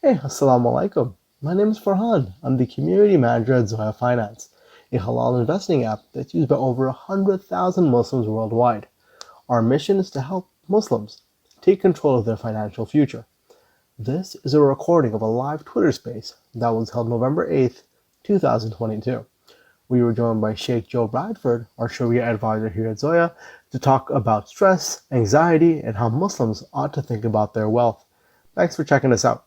Hey, Assalamu alaikum. My name is Farhan. I'm the community manager at Zoya Finance, a halal investing app that's used by over 100,000 Muslims worldwide. Our mission is to help Muslims take control of their financial future. This is a recording of a live Twitter space that was held November 8th, 2022. We were joined by Sheikh Joe Bradford, our Sharia advisor here at Zoya, to talk about stress, anxiety, and how Muslims ought to think about their wealth. Thanks for checking us out.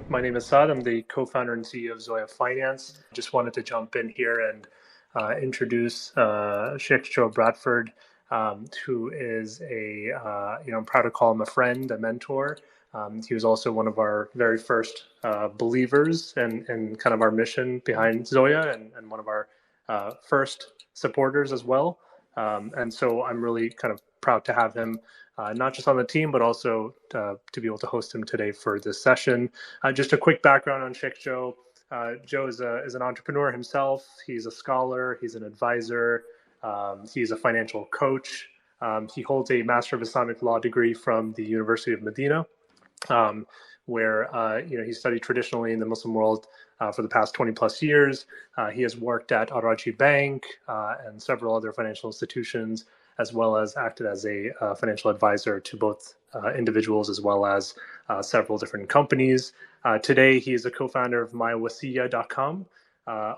My name is Saad. I'm the co-founder and CEO of Zoya Finance. Just wanted to jump in here and introduce Sheikh Joe Bradford, who is I'm proud to call him a friend, a mentor. He was also one of our very first believers and kind of our mission behind Zoya and one of our first supporters as well. And so I'm really kind of proud to have him not just on the team, but also to be able to host him today for this session. Just a quick background on Sheikh Joe. Joe is an entrepreneur himself. He's a scholar. He's an advisor. He's a financial coach. He holds a Master of Islamic Law degree from the University of Medina, where he studied traditionally in the Muslim world for the past 20 plus years. He has worked at Al-Rajhi Bank and several other financial institutions, as well as acted as a financial advisor to both individuals as well as several different companies. Today, he is a co-founder of mywasiya.com.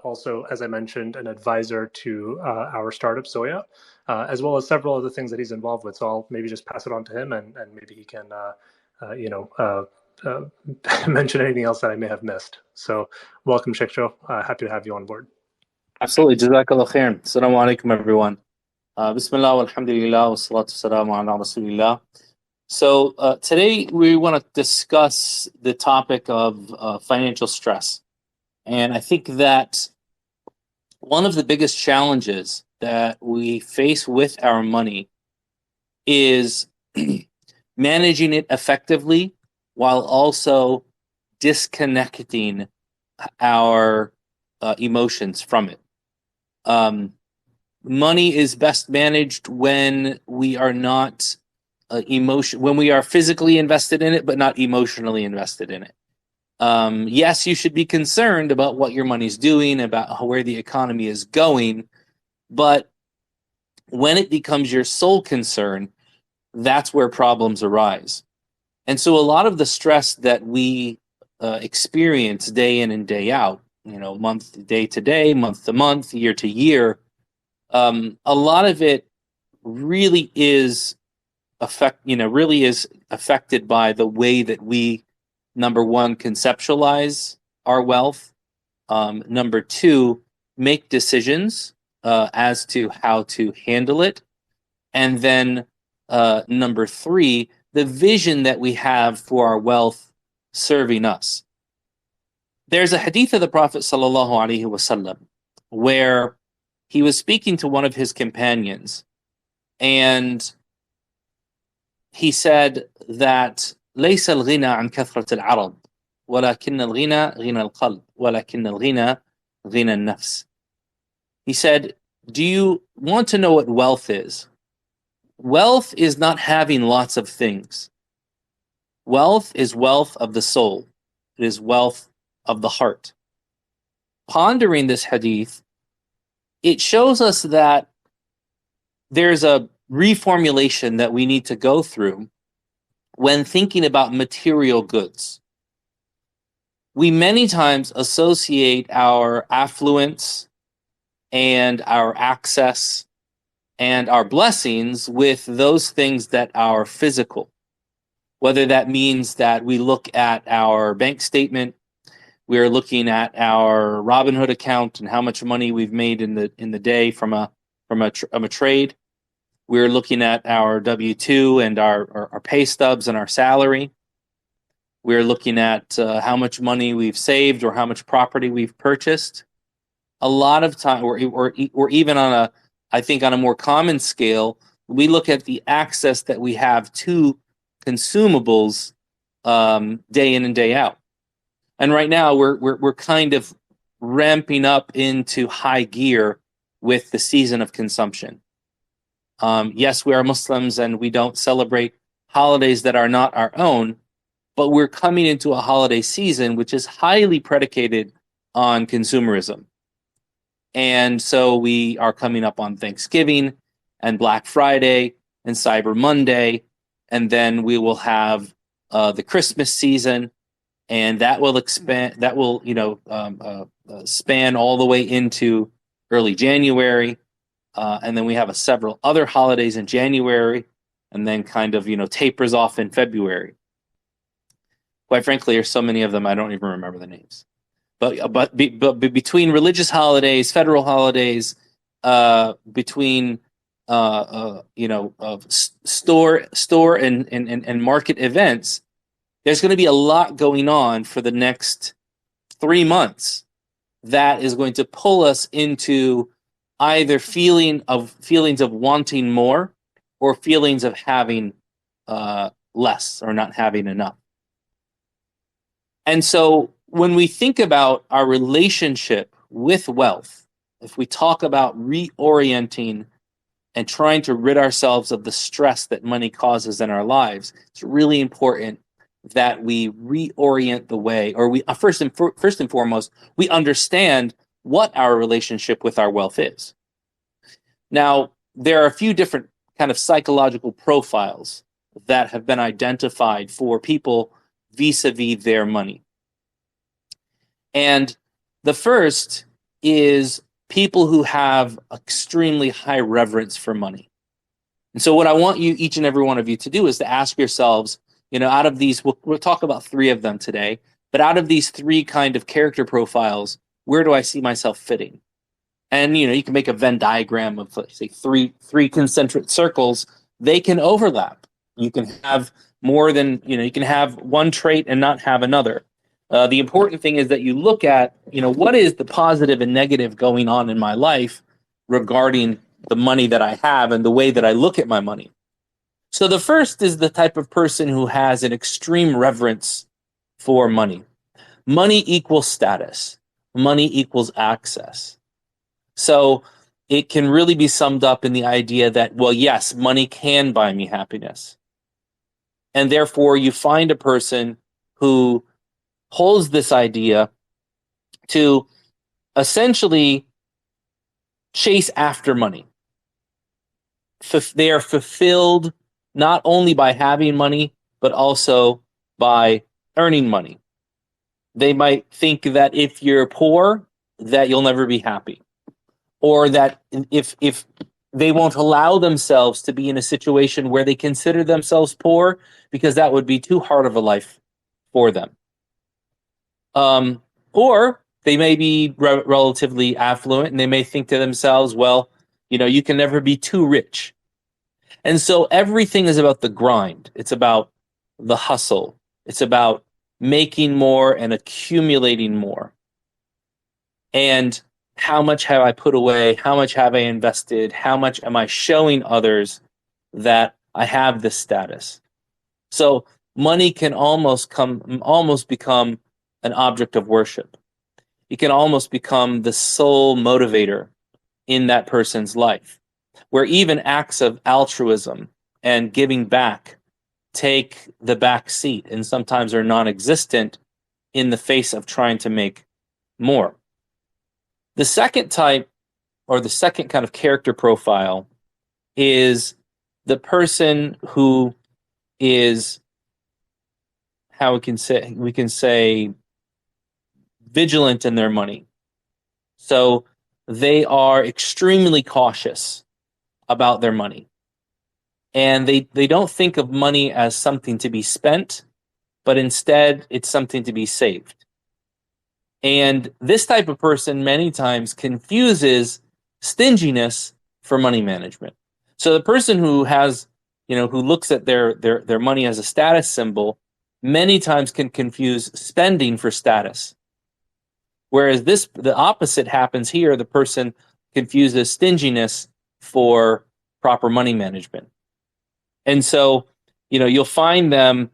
Also, as I mentioned, an advisor to our startup, Zoya, as well as several other things that he's involved with. So I'll maybe just pass it on to him and maybe he can mention anything else that I may have missed. So welcome, Sheikh Joe. Happy to have you on board. Absolutely. Jazakallah khair. Assalamu alaikum, everyone. Bismillah, alhamdulillah, wa salatu salamu ala rasulillah. So today we want to discuss the topic of financial stress. And I think that one of the biggest challenges that we face with our money is managing it effectively while also disconnecting our emotions from it. Money is best managed when we are not when we are physically invested in it, but not emotionally invested in it. Yes, you should be concerned about what your money's doing, about where the economy is going, but when it becomes your sole concern, that's where problems arise. And so a lot of the stress that we experience day in and day out, day to day, month to month, year to year, a lot of it really is affected by the way that we, number one, conceptualize our wealth. Number two, make decisions as to how to handle it. And then number three, the vision that we have for our wealth serving us. There's a hadith of the Prophet sallallahu alaihi wasallam where he was speaking to one of his companions, and he said that ليس الغنى عن كثرة العرض ولكن الغنى غنى القلب ولكن الغنى غنى النفس. He said, do you want to know what wealth is? Wealth is not having lots of things. Wealth is wealth of the soul. It is wealth of the heart. Pondering this hadith, it shows us that there's a reformulation that we need to go through when thinking about material goods. We many times associate our affluence and our access and our blessings with those things that are physical. Whether that means that we look at our bank statement, we're looking at our Robinhood account and how much money we've made in the day from a trade. We're looking at our W-2 and our pay stubs and our salary. We're looking at how much money we've saved or how much property we've purchased. A lot of time, or even on a more common scale, we look at the access that we have to consumables day in and day out. And right now we're kind of ramping up into high gear with the season of consumption. Yes, we are Muslims and we don't celebrate holidays that are not our own, but we're coming into a holiday season which is highly predicated on consumerism. And so we are coming up on Thanksgiving and Black Friday and Cyber Monday, and then we will have the Christmas season, and that will expand. That will span all the way into early January, and then we have several other holidays in January, and then kind of tapers off in February. Quite frankly, there's so many of them I don't even remember the names. But between religious holidays, federal holidays, between store and market events, there's going to be a lot going on for the next 3 months that is going to pull us into either feelings of wanting more or feelings of having less or not having enough. And so when we think about our relationship with wealth, if we talk about reorienting and trying to rid ourselves of the stress that money causes in our lives, it's really important that we reorient the way, or we first and foremost, we understand what our relationship with our wealth is. Now, there are a few different kind of psychological profiles that have been identified for people vis-a-vis their money. And the first is people who have extremely high reverence for money. And so what I want you, each and every one of you, to do is to ask yourselves, out of these, we'll talk about 3 of them today, but out of these 3 kind of character profiles, where do I see myself fitting? And, you can make a Venn diagram of, let's say, three concentric circles. They can overlap. You can have more than, you can have one trait and not have another. The important thing is that you look at, what is the positive and negative going on in my life regarding the money that I have and the way that I look at my money. So the first is the type of person who has an extreme reverence for money. Money equals status. Money equals access. So it can really be summed up in the idea that, well, yes, money can buy me happiness. And therefore, you find a person who holds this idea to essentially chase after money. They are fulfilled not only by having money, but also by earning money. They might think that if you're poor, that you'll never be happy. Or that if they won't allow themselves to be in a situation where they consider themselves poor, because that would be too hard of a life for them. Or they may be relatively affluent and they may think to themselves, well, you can never be too rich. And so everything is about the grind. It's about the hustle. It's about making more and accumulating more. And how much have I put away? How much have I invested? How much am I showing others that I have this status? So money can almost become an object of worship. It can almost become the sole motivator in that person's life, where even acts of altruism and giving back take the back seat and sometimes are non-existent in the face of trying to make more. The second type, or the second kind of character profile, is the person who is, how we can say vigilant in their money. So they are extremely cautious about their money. And they don't think of money as something to be spent, but instead it's something to be saved. And this type of person many times confuses stinginess for money management. So the person who has, who looks at their money as a status symbol, many times can confuse spending for status. Whereas the opposite happens here. The person confuses stinginess for proper money management. And so, you'll find them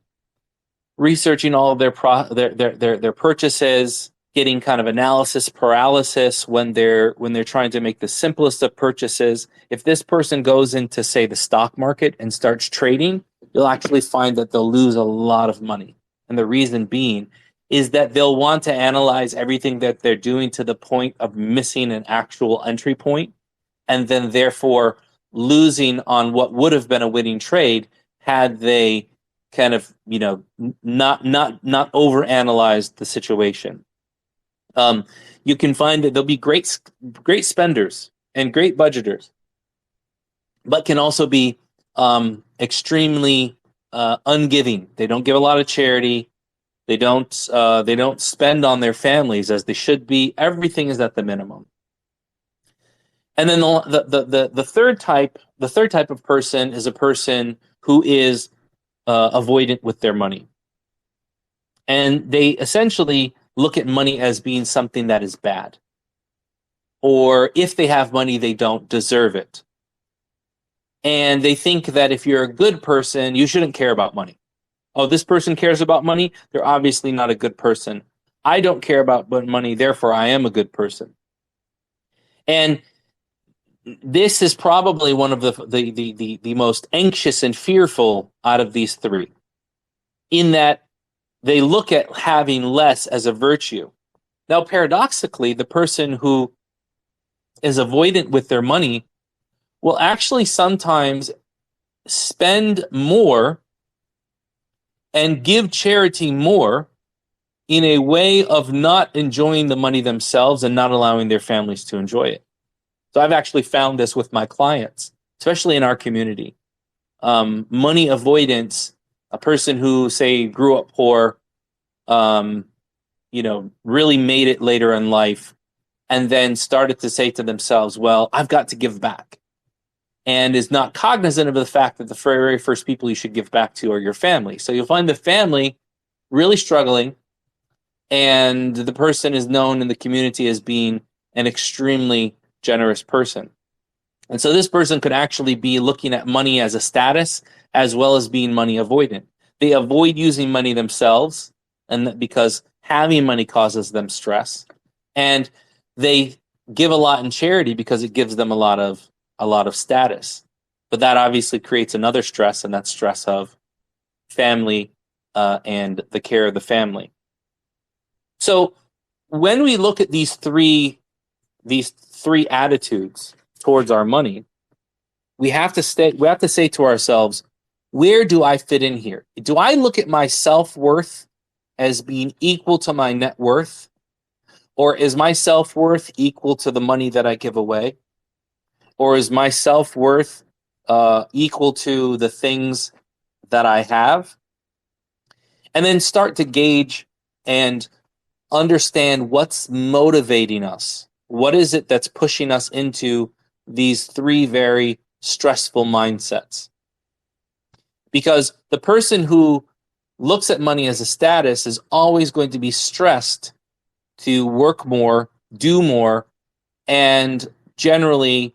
researching all of their purchases, getting kind of analysis paralysis when they're trying to make the simplest of purchases. If this person goes into, say, the stock market and starts trading, you'll actually find that they'll lose a lot of money And the reason being is that they'll want to analyze everything that they're doing to the point of missing an actual entry point, and then therefore losing on what would have been a winning trade had they kind of, not overanalyzed the situation. You can find that there'll be great spenders and great budgeters, but can also be extremely ungiving. They don't give a lot of charity. They don't spend on their families as they should be. Everything is at the minimum. And then the third type of person is a person who is avoidant with their money, and they essentially look at money as being something that is bad, or if they have money, they don't deserve it. And they think that if you're a good person, you shouldn't care about money. Oh, this person cares about money, they're obviously not a good person. I don't care about money, therefore I am a good person. And this is probably one of the most anxious and fearful out of these three, in that they look at having less as a virtue. Now, paradoxically, the person who is avoidant with their money will actually sometimes spend more and give charity more in a way of not enjoying the money themselves and not allowing their families to enjoy it. So I've actually found this with my clients, especially in our community. Money avoidance, a person who, say, grew up poor, really made it later in life, and then started to say to themselves, well, I've got to give back, and is not cognizant of the fact that the very first people you should give back to are your family. So you'll find the family really struggling, and the person is known in the community as being an extremely generous person. And so this person could actually be looking at money as a status as well as being money avoidant. They avoid using money themselves, and because having money causes them stress, and they give a lot in charity because it gives them a lot of status. But that obviously creates another stress, and that stress of family and the care of the family. So when we look at these three attitudes towards our money, we have to say to ourselves, where do I fit in here? Do I look at my self-worth as being equal to my net worth? Or is my self-worth equal to the money that I give away? Or is my self-worth equal to the things that I have? And then start to gauge and understand what's motivating us. What is it that's pushing us into these three very stressful mindsets? Because the person who looks at money as a status is always going to be stressed to work more, do more, and generally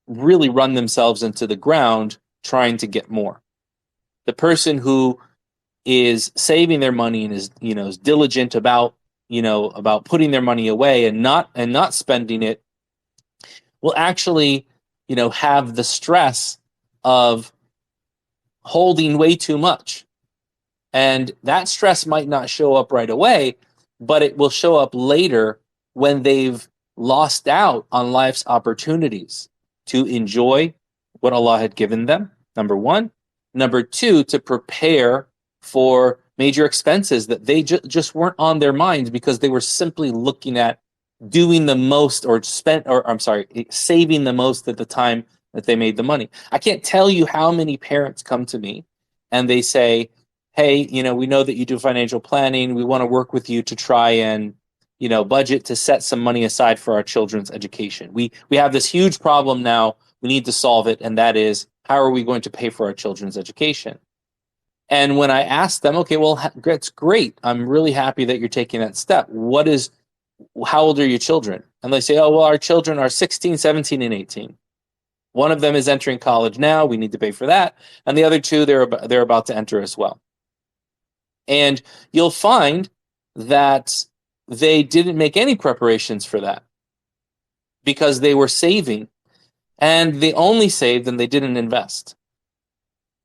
really run themselves into the ground trying to get more. The person who is saving their money and is diligent about putting their money away and not spending it will actually have the stress of holding way too much. And that stress might not show up right away, but it will show up later when they've lost out on life's opportunities to enjoy what Allah had given them, number one. Number two, to prepare for major expenses that they just weren't on their minds because they were simply looking at doing the most saving the most at the time that they made the money. I can't tell you how many parents come to me and they say, hey, we know that you do financial planning. We want to work with you to try and, budget to set some money aside for our children's education. We have this huge problem now. We need to solve it. And that is, how are we going to pay for our children's education? And when I ask them, okay, well, that's great. I'm really happy that you're taking that step. How old are your children? And they say, oh, well, our children are 16, 17, and 18. One of them is entering college now. We need to pay for that. And the other two, they're about to enter as well. And you'll find that they didn't make any preparations for that because they were saving, and they only saved and they didn't invest.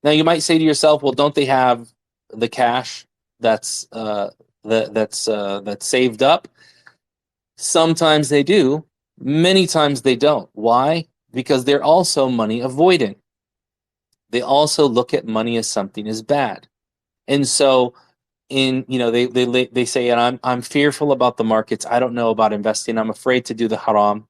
Now, you might say to yourself, well, don't they have the cash? that's that's saved up. Sometimes they do, many times they don't. Why? Because they're also money avoidant. They also look at money as something as bad. And so they say, and I'm fearful about the markets. I don't know about investing. I'm afraid to do the haram.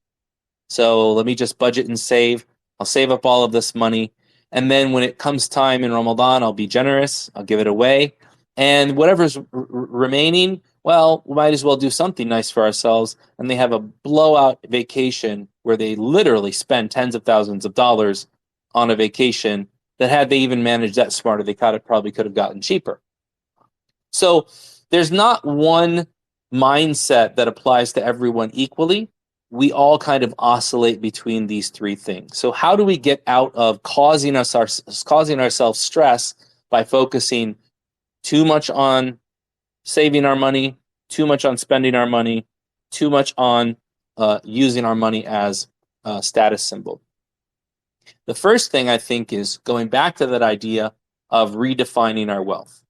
So let me just budget and save. I'll save up all of this money. And then when it comes time in Ramadan, I'll be generous. I'll give it away. And whatever's remaining, well, we might as well do something nice for ourselves. And they have a blowout vacation where they literally spend tens of thousands of dollars on a vacation that, had they even managed that smarter, they probably could have gotten cheaper. So there's not one mindset that applies to everyone equally. We all kind of oscillate between these three things. So how do we get out of causing ourselves stress by focusing too much on saving our money, too much on spending our money, too much on using our money as a status symbol? The first thing, I think, is going back to that idea of redefining our wealth.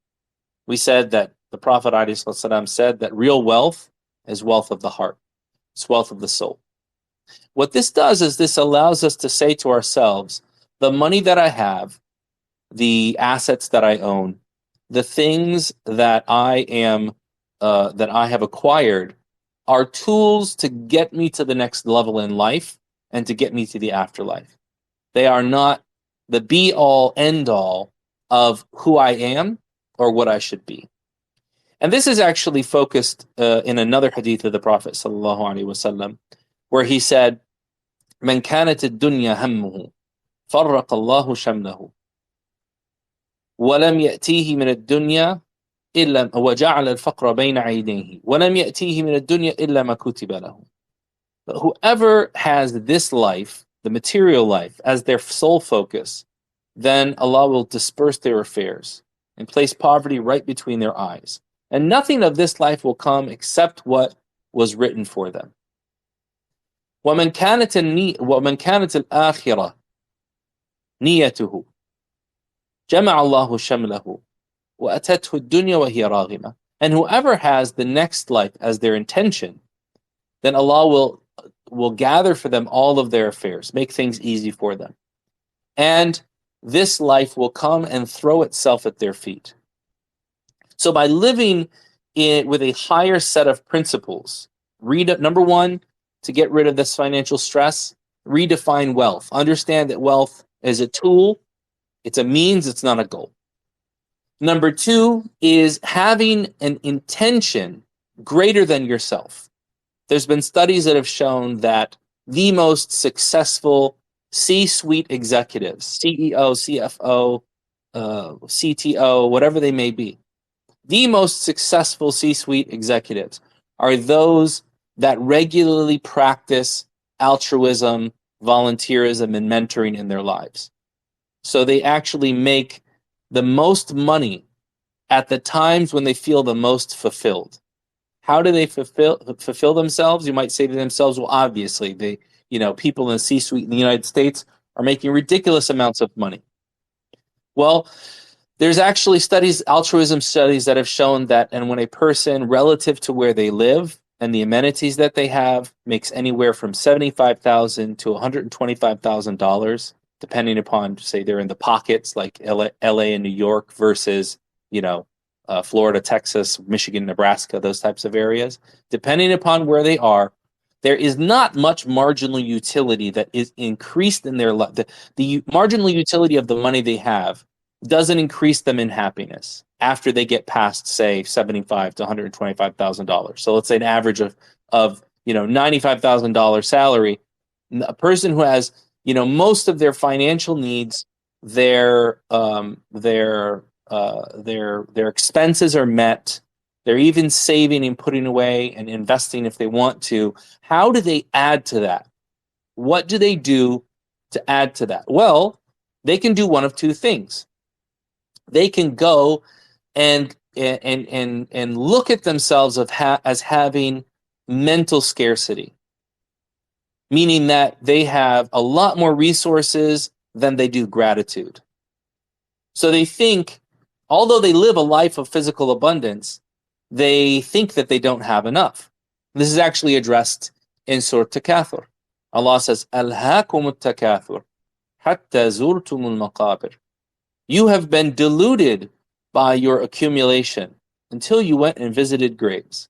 We said that the Prophet ﷺ said that real wealth is wealth of the heart. It's wealth of the soul. What this does is this allows us to say to ourselves, the money that I have, the assets that I own, the things that I have acquired are tools to get me to the next level in life and to get me to the afterlife. They are not the be-all, end-all of who I am or what I should be. And this is actually focused in another hadith of the Prophet ﷺ, where he said, "Man kanat ad-dunya hammuhu, farraqa Allahu shamlahu, wa lam ya'tihi min ad-dunya illa wa ja'ala al-faqra bayna 'aynayhi, wa lam ya'tihi min ad-dunya illa ma kutiba lahu." Whoever has this life, the material life, as their sole focus, then Allah will disperse their affairs and place poverty right between their eyes. And nothing of this life will come except what was written for them. وَمَنْ كَانَتِ الْآخِرَةِ نِيَّتُهُ جَمَعَ اللَّهُ شَمْلَهُ وَأَتَتْهُ الدُّنْيَا وَهِيَ رَاغِمَةٌ. And whoever has the next life as their intention, then Allah will gather for them all of their affairs, make things easy for them. And this life will come and throw itself at their feet. So by living with a higher set of principles, number one, to get rid of this financial stress, redefine wealth. Understand that wealth is a tool, it's a means, it's not a goal. Number two is having an intention greater than yourself. There's been studies that have shown that the most successful C-suite executives, CEO, CFO, CTO, whatever they may be, the most successful C-suite executives are those that regularly practice altruism, volunteerism, and mentoring in their lives. So they actually make the most money at the times when they feel the most fulfilled. How do they fulfill themselves? You might say to themselves, well, obviously, people in the C-suite in the United States are making ridiculous amounts of money. Well, there's actually altruism studies that have shown that, and when a person, relative to where they live and the amenities that they have, makes anywhere from $75,000 to $125,000, depending upon, say, they're in the pockets like LA and New York versus, Florida, Texas, Michigan, Nebraska, those types of areas. Depending upon where they are, there is not much marginal utility that is increased in their life. The marginal utility of the money they have doesn't increase them in happiness after they get past, say, $75,000 to $125,000. So let's say an average of $95,000 salary. A person who has most of their financial needs, their expenses are met. They're even saving and putting away and investing if they want to. How do they add to that? What do they do to add to that? Well, they can do one of two things. They can go and look at themselves as having mental scarcity, meaning that they have a lot more resources than they do gratitude. So they think although they live a life of physical abundance, they think that they don't have enough. This is actually addressed in Surah Takathur. Allah says, "Alhaakum at-takathur hatta zurtumul maqabir." You have been deluded by your accumulation until you went and visited graves.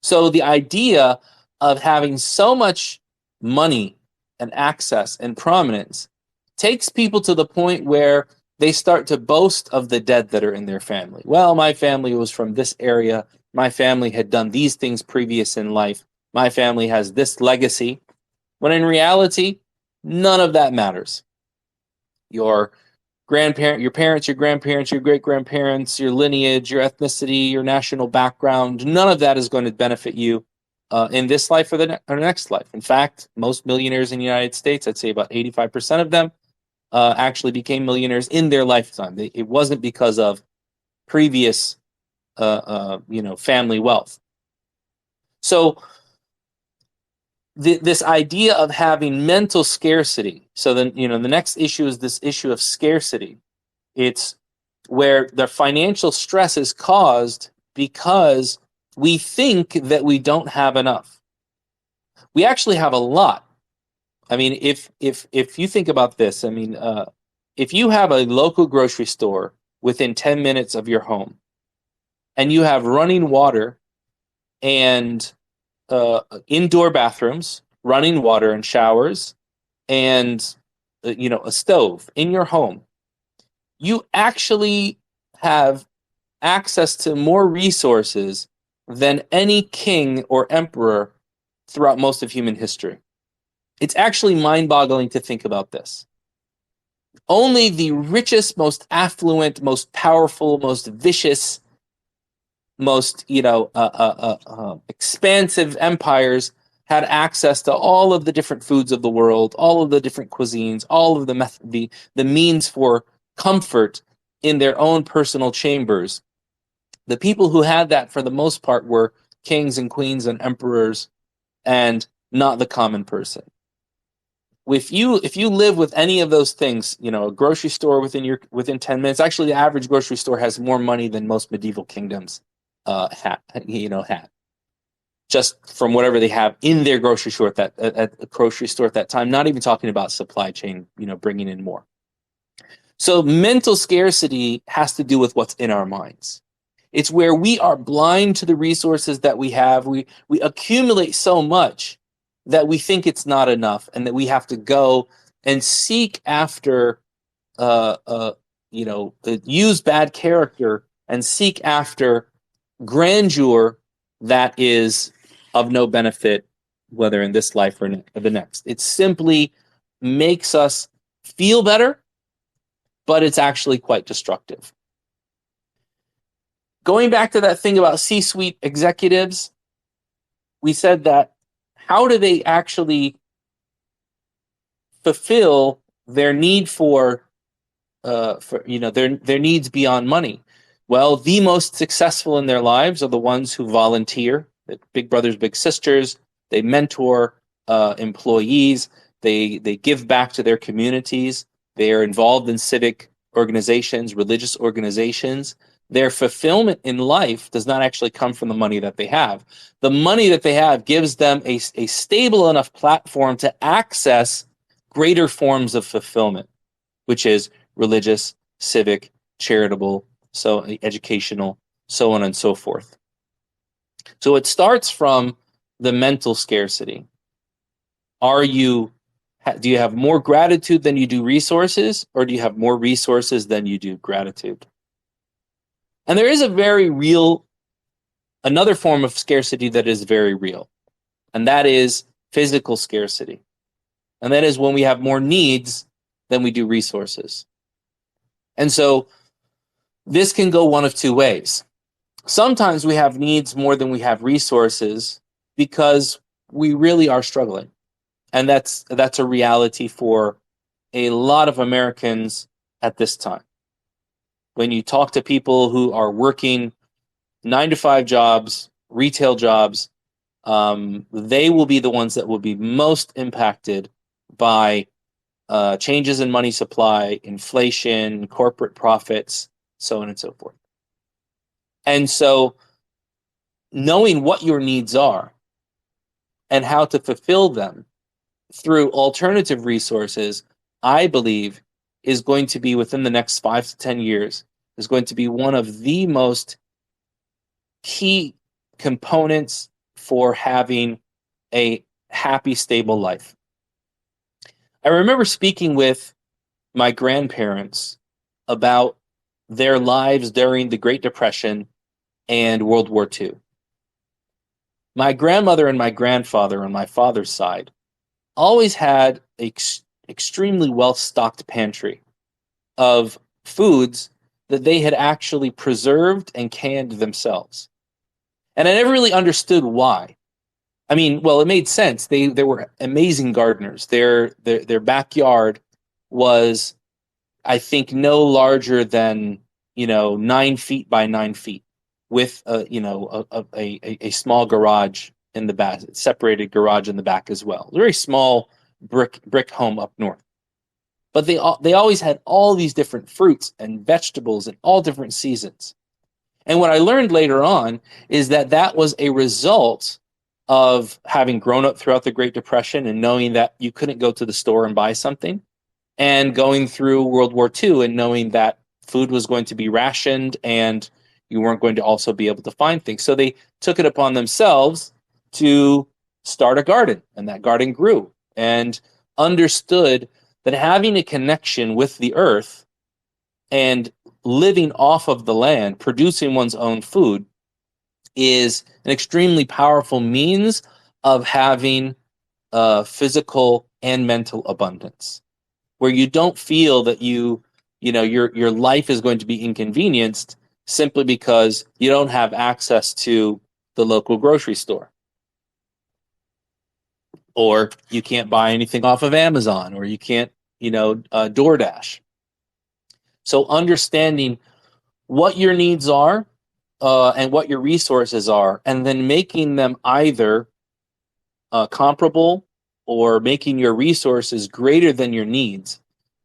So the idea of having so much money and access and prominence takes people to the point where they start to boast of the dead that are in their family. Well, my family was from this area. My family had done these things previous in life. My family has this legacy. When in reality, none of that matters. Your grandparent, your parents, your grandparents, your great-grandparents, your lineage, your ethnicity, your national background, none of that is going to benefit you in this life or the next life. In fact, most millionaires in the United States, I'd say about 85% of them, actually became millionaires in their lifetime. It wasn't because of previous, family wealth. So this idea of having mental scarcity. So then, the next issue is this issue of scarcity. It's where the financial stress is caused because we think that we don't have enough. We actually have a lot. I mean, if you think about this, if you have a local grocery store within 10 minutes of your home, and you have running water and indoor bathrooms, running water and showers, and a stove in your home, you actually have access to more resources than any king or emperor throughout most of human history. It's actually mind-boggling to think about this. Only the richest, most affluent, most powerful, most vicious, most expansive empires had access to all of the different foods of the world, all of the different cuisines, all of the means for comfort in their own personal chambers. The people who had that for the most part were kings and queens and emperors, and not the common person. If you live with any of those things, a grocery store within 10 minutes. Actually, the average grocery store has more money than most medieval kingdoms had. Just from whatever they have in their grocery store at a grocery store at that time. Not even talking about supply chain, bringing in more. So mental scarcity has to do with what's in our minds. It's where we are blind to the resources that we have. We accumulate so much that we think it's not enough, and that we have to go and seek after, use bad character and seek after grandeur that is of no benefit, whether in this life or the next. It simply makes us feel better, but it's actually quite destructive. Going back to that thing about C-suite executives, we said that how do they actually fulfill their need for their needs beyond money? Well, the most successful in their lives are the ones who volunteer, the big brothers, big sisters. They mentor employees. They give back to their communities. They are involved in civic organizations, religious organizations. Their fulfillment in life does not actually come from the money that they have. The money that they have gives them a stable enough platform to access greater forms of fulfillment, which is religious, civic, charitable, so educational, so on and so forth. So it starts from the mental scarcity. Do you have more gratitude than you do resources, or do you have more resources than you do gratitude? And there is another form of scarcity that is very real, and that is physical scarcity. And that is when we have more needs than we do resources. And so this can go one of two ways. Sometimes we have needs more than we have resources because we really are struggling. And that's a reality for a lot of Americans at this time. When you talk to people who are working 9-to-5 jobs, retail jobs, they will be the ones that will be most impacted by changes in money supply, inflation, corporate profits, so on and so forth. And so knowing what your needs are and how to fulfill them through alternative resources, I believe, is going to be within the next 5 to 10 years, is going to be one of the most key components for having a happy, stable life. I remember speaking with my grandparents about their lives during the Great Depression and World War II. My grandmother and my grandfather on my father's side always had an extremely well-stocked pantry of foods that they had actually preserved and canned themselves. And I never really understood why. I mean, well, it made sense. They were amazing gardeners. Their backyard was, I think, no larger than 9 feet by 9 feet, with a small garage in the back, separated garage in the back as well. Very small brick home up north. But they always had all these different fruits and vegetables in all different seasons. And what I learned later on is that was a result of having grown up throughout the Great Depression and knowing that you couldn't go to the store and buy something, and going through World War II and knowing that food was going to be rationed and you weren't going to also be able to find things. So they took it upon themselves to start a garden, and that garden grew, and understood that having a connection with the earth and living off of the land, producing one's own food, is an extremely powerful means of having physical and mental abundance, where you don't feel that your life is going to be inconvenienced simply because you don't have access to the local grocery store, or you can't buy anything off of Amazon, or you can't DoorDash. So understanding what your needs are and what your resources are, and then making them either comparable or making your resources greater than your needs,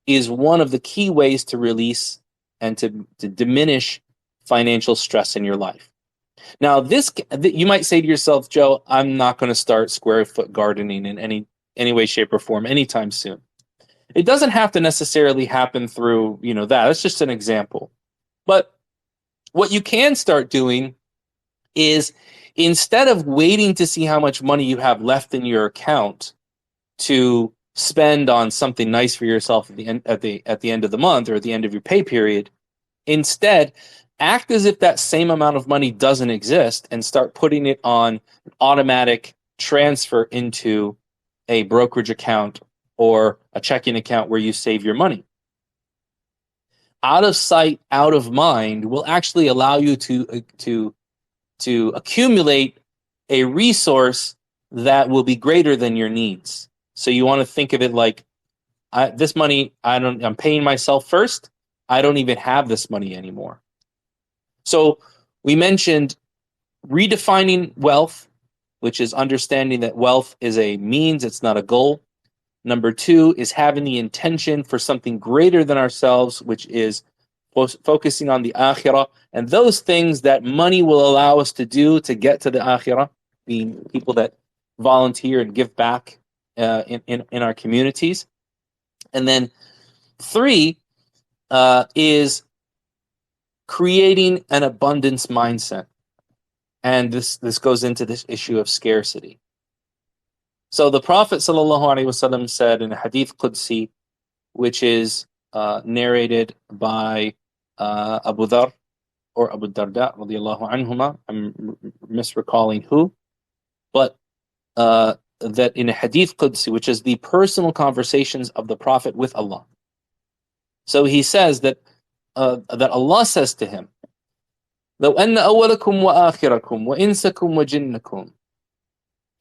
is one of the key ways to release and to diminish financial stress in your life. Now, you might say to yourself, Joe, I'm not going to start square foot gardening in any way, shape, or form anytime soon. It doesn't have to necessarily happen through that. That's just an example. But what you can start doing is, instead of waiting to see how much money you have left in your account to spend on something nice for yourself at the end of the month or at the end of your pay period, instead act as if that same amount of money doesn't exist and start putting it on an automatic transfer into a brokerage account or a checking account where you save your money. Out of sight, out of mind will actually allow you to accumulate a resource that will be greater than your needs. So you want to think of it like, this money, I'm paying myself first. I don't even have this money anymore. So we mentioned redefining wealth, which is understanding that wealth is a means, it's not a goal. Number 2 is having the intention for something greater than ourselves, which is focusing on the akhirah, and those things that money will allow us to do to get to the akhirah, being people that volunteer and give back in our communities. And then 3 is creating an abundance mindset. And this goes into this issue of scarcity. So the Prophet ﷺ said in a hadith Qudsi, which is narrated by Abu Dhar or Abu Darda radiyallahu anhuma, I'm misrecalling who, but that in a hadith Qudsi, which is the personal conversations of the Prophet with Allah. So he says that Allah says to him, لو أن أولكم وآخركم وإنسكم وجنكم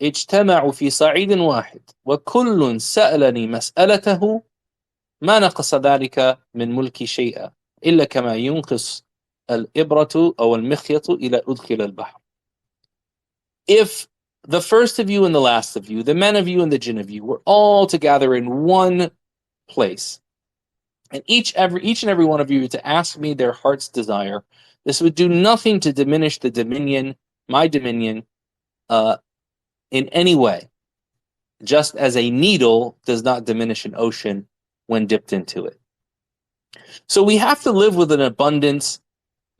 اجتمعوا في صعيد واحد وكل سألني مسألته ما نقص ذلك من ملكي شيئا إلا كما ينقص الإبرة أو المخيط إلى أدخل البحر. If the first of you and the last of you, the men of you and the jinn of you, were all together in one place, And each and every one of you to ask me their heart's desire. This would do nothing to diminish the dominion, my dominion, in any way. Just as a needle does not diminish an ocean when dipped into it. So we have to live with an abundance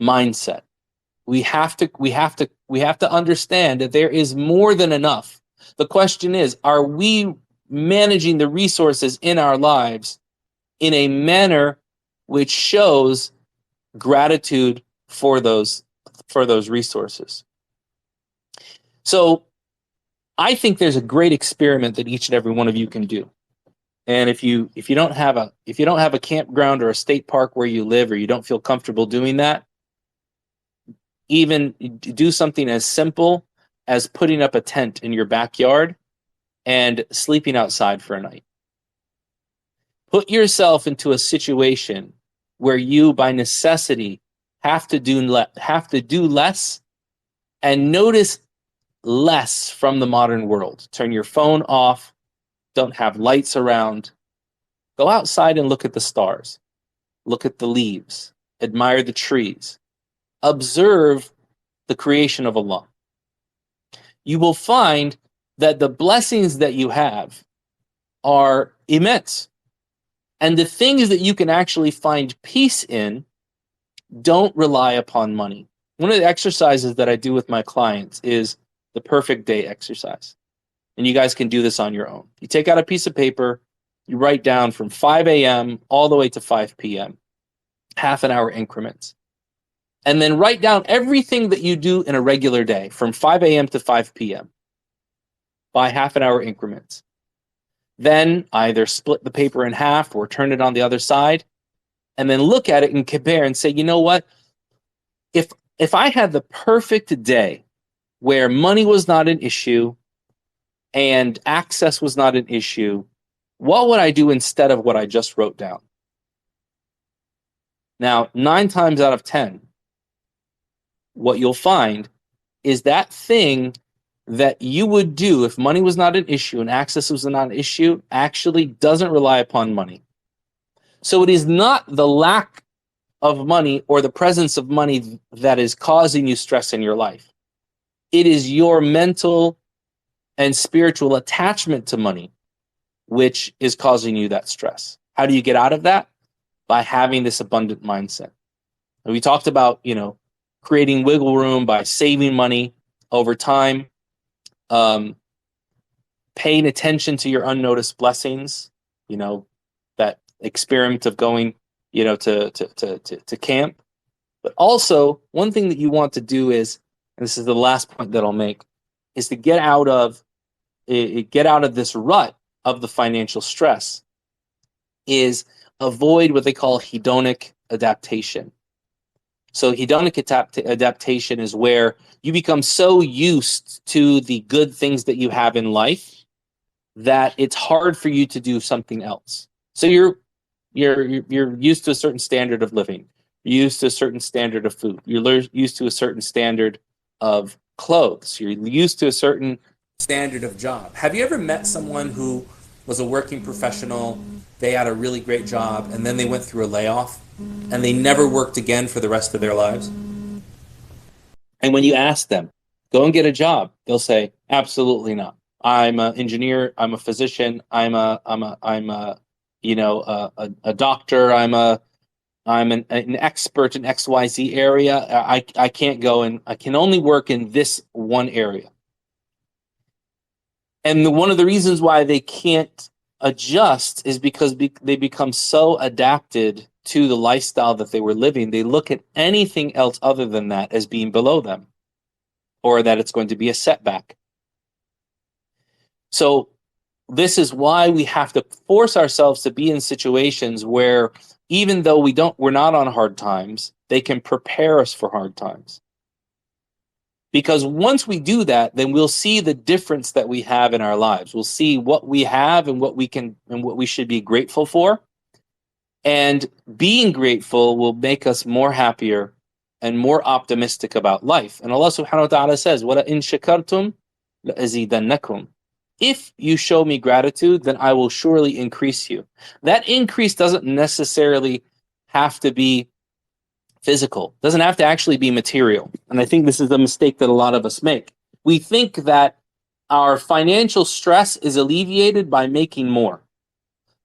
mindset. We have to understand that there is more than enough. The question is, are we managing the resources in our lives in a manner which shows gratitude for those resources? So I think there's a great experiment that each and every one of you can do. And if you don't have a campground or a state park where you live, or you don't feel comfortable doing that, even do something as simple as putting up a tent in your backyard and sleeping outside for a night. Put yourself into a situation where you, by necessity, have to do less and notice less from the modern world. Turn your phone off. Don't have lights around. Go outside and look at the stars. Look at the leaves. Admire the trees. Observe the creation of Allah. You will find that the blessings that you have are immense. And the things that you can actually find peace in don't rely upon money. One of the exercises that I do with my clients is the perfect day exercise. And you guys can do this on your own. You take out a piece of paper, you write down from 5 a.m. all the way to 5 p.m., half an hour increments. And then write down everything that you do in a regular day from 5 a.m. to 5 p.m. by half an hour increments. Then either split the paper in half or turn it on the other side, and then look at it and compare and say, you know what? If I had the perfect day where money was not an issue and access was not an issue, what would I do instead of what I just wrote down? Now, 9 times out of 10, what you'll find is that thing that you would do if money was not an issue and access was not an issue actually doesn't rely upon money. So it is not the lack of money or the presence of money that is causing you stress in your life. It is your mental and spiritual attachment to money which is causing you that stress. How do you get out of that? By having this abundant mindset. And we talked about, creating wiggle room by saving money over time, paying attention to your unnoticed blessings, that experiment of going, to camp. But also, one thing that you want to do is, and this is the last point that I'll make, is to get out of this rut of the financial stress, is avoid what they call hedonic adaptation. So hedonic adaptation is where you become so used to the good things that you have in life that it's hard for you to do something else. So you're used to a certain standard of living. You're used to a certain standard of food. You're used to a certain standard of clothes. You're used to a certain standard of job. Have you ever met someone who was a working professional, they had a really great job, and then they went through a layoff, and they never worked again for the rest of their lives? And when you ask them, go and get a job, they'll say, absolutely not. I'm an engineer, I'm a physician, I'm a doctor, I'm an expert in XYZ area. I can't go, and I can only work in this one area. And one of the reasons why they can't adjust is because they become so adapted to the lifestyle that they were living. They look at anything else other than that as being below them, or that it's going to be a setback. So this is why we have to force ourselves to be in situations where, even though we're not on hard times, they can prepare us for hard times. Because once we do that, then we'll see the difference that we have in our lives. We'll see what we have and what we can and what we should be grateful for. And being grateful will make us more happier and more optimistic about life. And Allah subhanahu wa ta'ala says, وَلَئِن شَكَرْتُمْ لَأَزِيدَنَّكُمْ. If you show me gratitude, then I will surely increase you. That increase doesn't necessarily have to be physical, doesn't have to actually be material. And I think this is a mistake that a lot of us make. We think that our financial stress is alleviated by making more.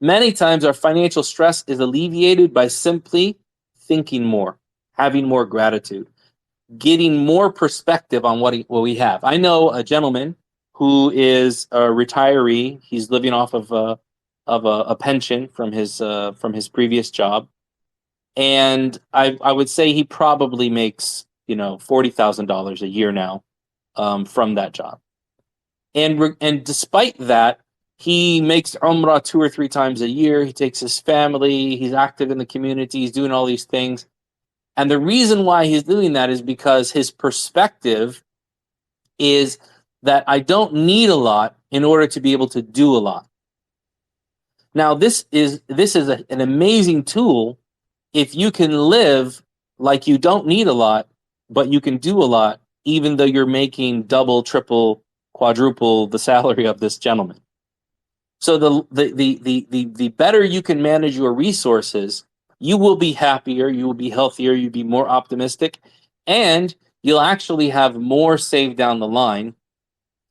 Many times our financial stress is alleviated by simply thinking more, having more gratitude, getting more perspective on what we have. I know a gentleman who is a retiree. He's living off of a pension from his previous job, and I would say he probably makes $40,000 a year now from that job. And despite that, he makes Umrah 2 or 3 times a year. He takes his family. He's active in the community. He's doing all these things. And the reason why he's doing that is because his perspective is that I don't need a lot in order to be able to do a lot. Now, this is an amazing tool if you can live like you don't need a lot, but you can do a lot, even though you're making double, triple, quadruple the salary of this gentleman. So the better you can manage your resources, you will be happier, you will be healthier, you'll be more optimistic, and you'll actually have more saved down the line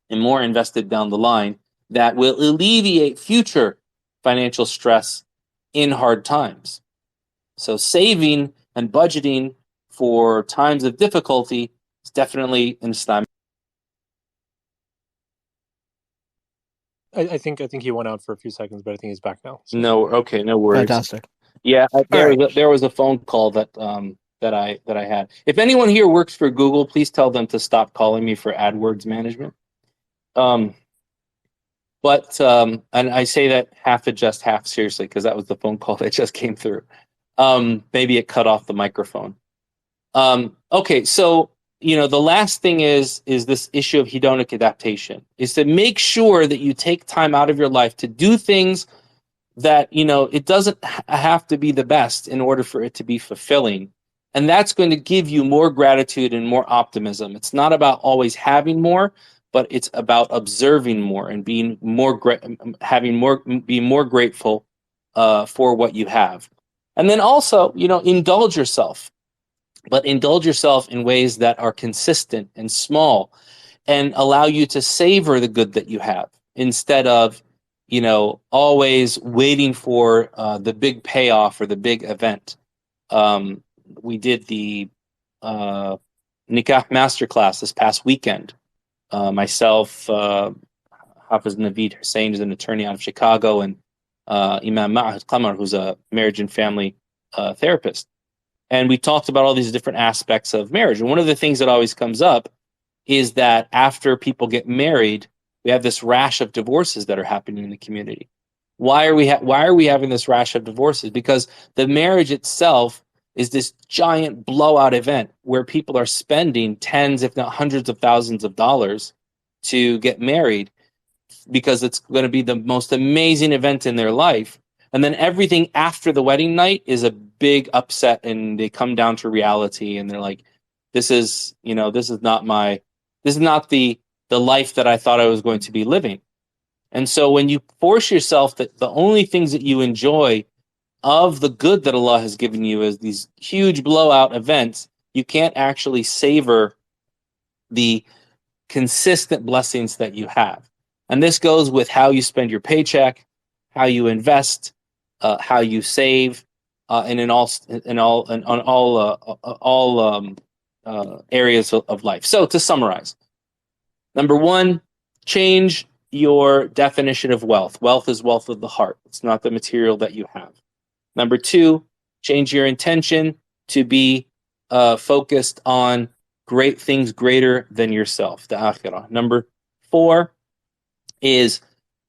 and more invested down the line that will alleviate future financial stress in hard times. So saving and budgeting for times of difficulty is definitely an Islamic. I think he went out for a few seconds, but I think he's back now. So. No, okay, no worries. Fantastic. Yeah, right. there was a phone call that I had. If anyone here works for Google, please tell them to stop calling me for AdWords management. And I say that half seriously because that was the phone call that just came through. Maybe it cut off the microphone. Okay, so the last thing is this issue of hedonic adaptation, is to make sure that you take time out of your life to do things that it doesn't have to be the best in order for it to be fulfilling, and that's going to give you more gratitude and more optimism. It's not about always having more, but it's about observing more and being more grateful for what you have. And then also, indulge yourself, but indulge yourself in ways that are consistent and small and allow you to savor the good that you have instead of, always waiting for the big payoff or the big event. We did the Nikah Masterclass this past weekend. Myself, Hafiz Naveed Hussain is an attorney out of Chicago, and Imam Ma'had Qamar, who's a marriage and family therapist. And we talked about all these different aspects of marriage. And one of the things that always comes up is that after people get married, we have this rash of divorces that are happening in the community. Why are we having this rash of divorces? Because the marriage itself is this giant blowout event where people are spending tens, if not hundreds of thousands of dollars to get married because it's going to be the most amazing event in their life. And then everything after the wedding night is a big upset, and they come down to reality, and they're like, this is not the life that I thought I was going to be living. And so when you force yourself that the only things that you enjoy of the good that Allah has given you is these huge blowout events, you can't actually savor the consistent blessings that you have. And this goes with how you spend your paycheck, how you invest, how you save, and in all areas of life. So to summarize, number one, change your definition of wealth. Wealth is wealth of the heart. It's not the material that you have. Number two, change your intention to be focused on great things greater than yourself, the akhirah. Number four is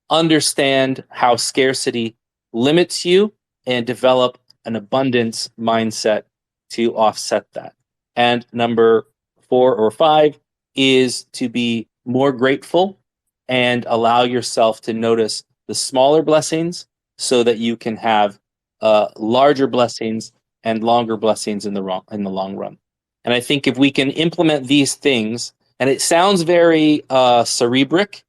understand how scarcity limits you and develop an abundance mindset to offset that. And number 4 or 5 is to be more grateful and allow yourself to notice the smaller blessings so that you can have larger blessings and longer blessings in the long run. And I think if we can implement these things, and it sounds very cerebric,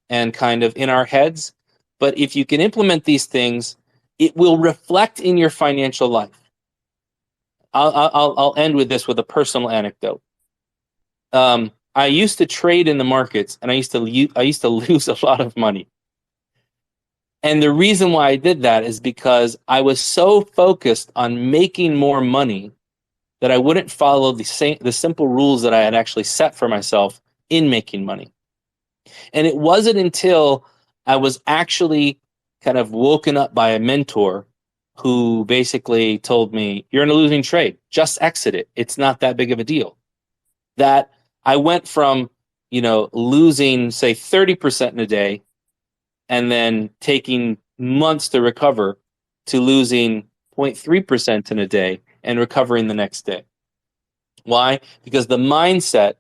and kind of in our heads. But if you can implement these things, it will reflect in your financial life. I'll end with this with a personal anecdote. I used to trade in the markets, and I used to lose a lot of money. And the reason why I did that is because I was so focused on making more money that I wouldn't follow the simple rules that I had actually set for myself in making money. And it wasn't until I was actually kind of woken up by a mentor who basically told me, you're in a losing trade, just exit it. It's not that big of a deal. That I went from, losing, say, 30% in a day and then taking months to recover to losing 0.3% in a day and recovering the next day. Why? Because the mindset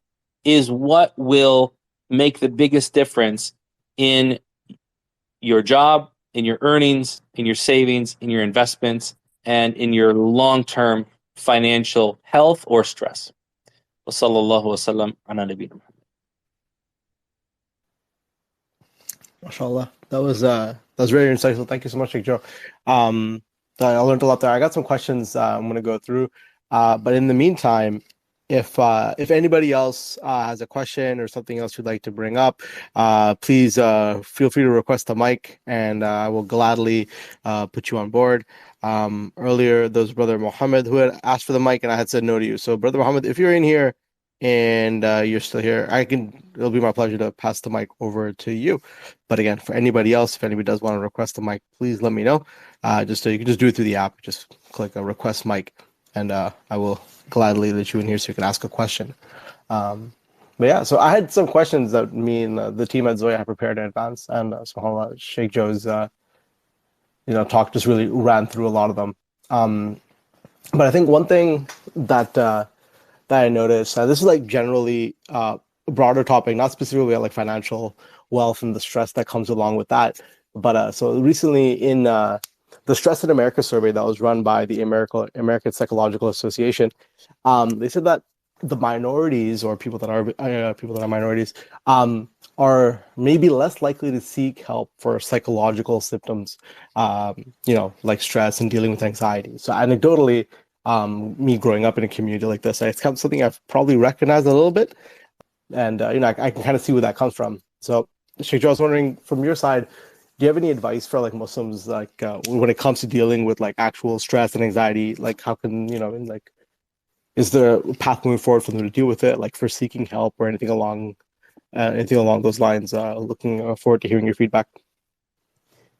is what will make the biggest difference in your job, in your earnings, in your savings, in your investments, and in your long-term financial health or stress. Wa sallallahu wa sallam ala nabiyyina Muhammad. MashaAllah. That was very insightful. Thank you so much, Sheikh Joe. I learned a lot there. I got some questions I'm going to go through, but in the meantime, if anybody else has a question or something else you'd like to bring up, please feel free to request the mic, and I will gladly put you on board. Earlier, there was Brother Muhammad who had asked for the mic, and I had said no to you. So, Brother Muhammad, if you're in here and you're still here, it'll be my pleasure to pass the mic over to you. But again, for anybody else, if anybody does want to request the mic, please let me know. Just so you can just do it through the app. Just click a request mic, and I will gladly let you in here so you can ask a question. But yeah, so I had some questions that me and the team at Zoya have prepared in advance, and subhanAllah, Sheikh Joe's talk just really ran through a lot of them. But I think one thing that I noticed, this is like generally a broader topic, not specifically like financial wealth and the stress that comes along with that. But so recently in the Stress in America survey that was run by the American Psychological Association, they said that the minorities, or people that are minorities, are maybe less likely to seek help for psychological symptoms, like stress and dealing with anxiety. So anecdotally, me growing up in a community like this, it's kind of something I've probably recognized a little bit, and I can kind of see where that comes from. So, Sheikh Joe, I was wondering from your side, do you have any advice for like Muslims, like when it comes to dealing with like actual stress and anxiety? Like, how can is there a path moving forward for them to deal with it, like for seeking help or anything along those lines? Looking forward to hearing your feedback.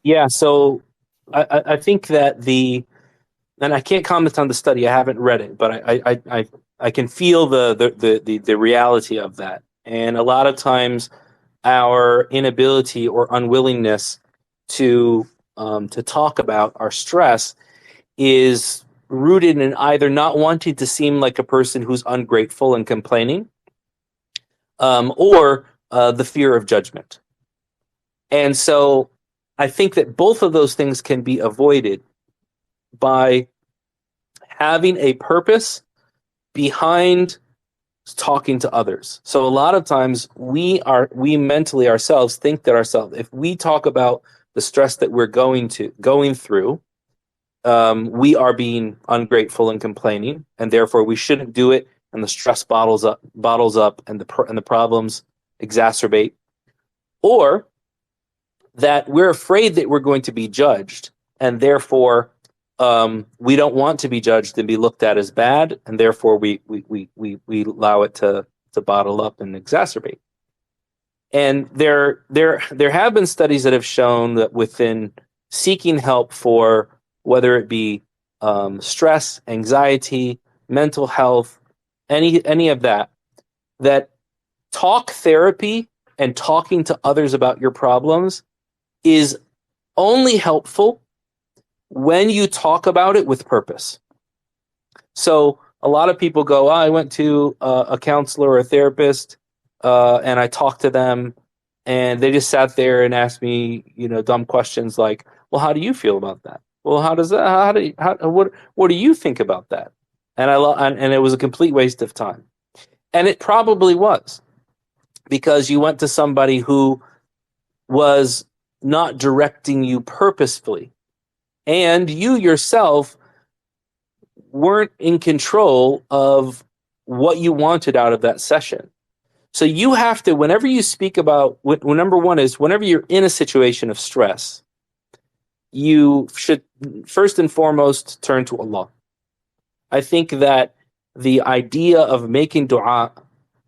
Yeah, so I think that and I can't comment on the study. I haven't read it, but I can feel the reality of that. And a lot of times, our inability or unwillingness to talk about our stress is rooted in either not wanting to seem like a person who's ungrateful and complaining, or the fear of judgment. And so I think that both of those things can be avoided by having a purpose behind talking to others. So a lot of times we mentally ourselves think that if we talk about the stress that we're going through, we are being ungrateful and complaining, and therefore we shouldn't do it, and the stress bottles up, and the problems exacerbate, or that we're afraid that we're going to be judged, and therefore we don't want to be judged and be looked at as bad, and therefore we allow it to bottle up and exacerbate. And there have been studies that have shown that within seeking help for whether it be stress, anxiety, mental health, any of that talk therapy and talking to others about your problems is only helpful when you talk about it with purpose. So a lot of people go, I went to a counselor or a therapist, and I talked to them, and they just sat there and asked me, dumb questions like, well, how do you feel about that? Well, what do you think about that? And it was a complete waste of time. And it probably was, because you went to somebody who was not directing you purposefully. And you yourself weren't in control of what you wanted out of that session. So you have to, whenever you speak about, number one is whenever you're in a situation of stress, you should first and foremost turn to Allah. I think that the idea of making dua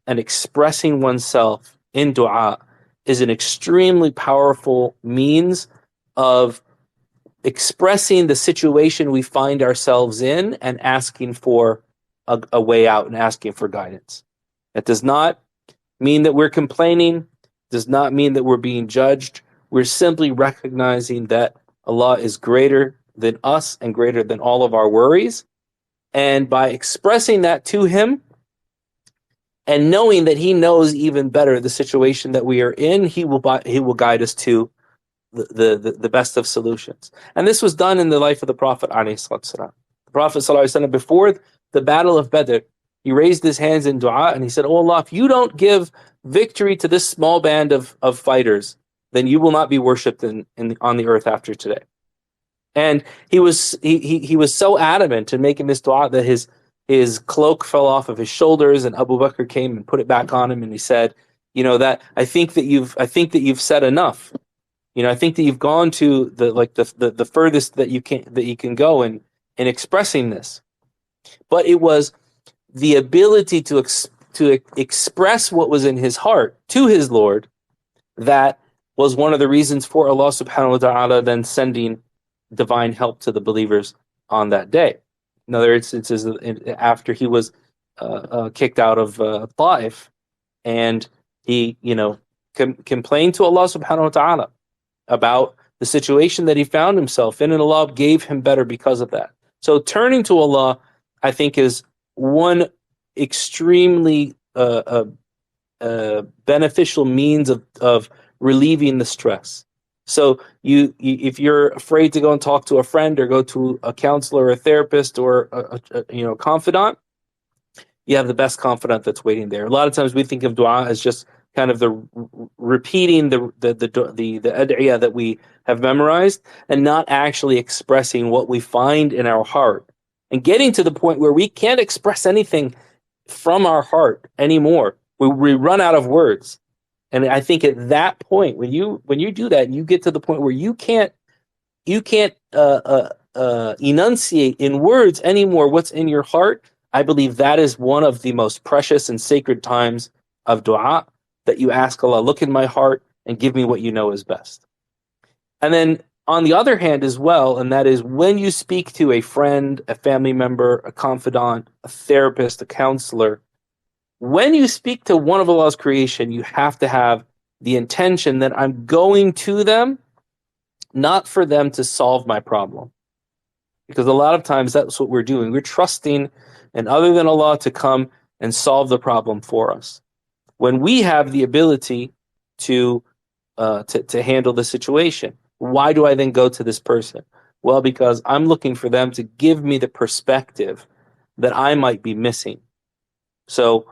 and expressing oneself in dua is an extremely powerful means of expressing the situation we find ourselves in and asking for a way out and asking for guidance. It does not mean that we're complaining, does not mean that we're being judged. We're simply recognizing that Allah is greater than us and greater than all of our worries. And by expressing that to Him and knowing that He knows even better the situation that we are in, He will guide us to the best of solutions. And this was done in the life of the Prophet ﷺ. The Prophet ﷺ, before the Battle of Badr, he raised his hands in dua and he said, "Oh Allah, if you don't give victory to this small band of fighters, then you will not be worshipped on the earth after today." And he was so adamant in making this dua that his cloak fell off of his shoulders, and Abu Bakr came and put it back on him, and he said, that I think that you've said enough. I think that you've gone to the furthest that you can go in expressing this. But it was the ability to express what was in his heart to his Lord that was one of the reasons for Allah subhanahu wa ta'ala then sending divine help to the believers on that day. In other instances, after he was kicked out of Ta'if, and he complained to Allah subhanahu wa ta'ala about the situation that he found himself in, and Allah gave him better because of that. So turning to Allah, I think, is one extremely beneficial means of relieving the stress. So if you're afraid to go and talk to a friend or go to a counselor or a therapist or a confidant, you have the best confidant that's waiting there. A lot of times we think of dua as just kind of the repeating the ad'iyah that we have memorized and not actually expressing what we find in our heart and getting to the point where we can't express anything from our heart anymore. We run out of words. And I think at that point, when you do that, and you get to the point where you can't enunciate in words anymore what's in your heart, I believe that is one of the most precious and sacred times of dua, that you ask Allah, look in my heart and give me what you know is best. And then on the other hand as well, and that is when you speak to a friend, a family member, a confidant, a therapist, a counselor, when you speak to one of Allah's creation, you have to have the intention that I'm going to them, not for them to solve my problem. Because a lot of times that's what we're doing. We're trusting an other than Allah to come and solve the problem for us. When we have the ability to handle the situation, why do I then go to this person? Well, because I'm looking for them to give me the perspective that I might be missing. So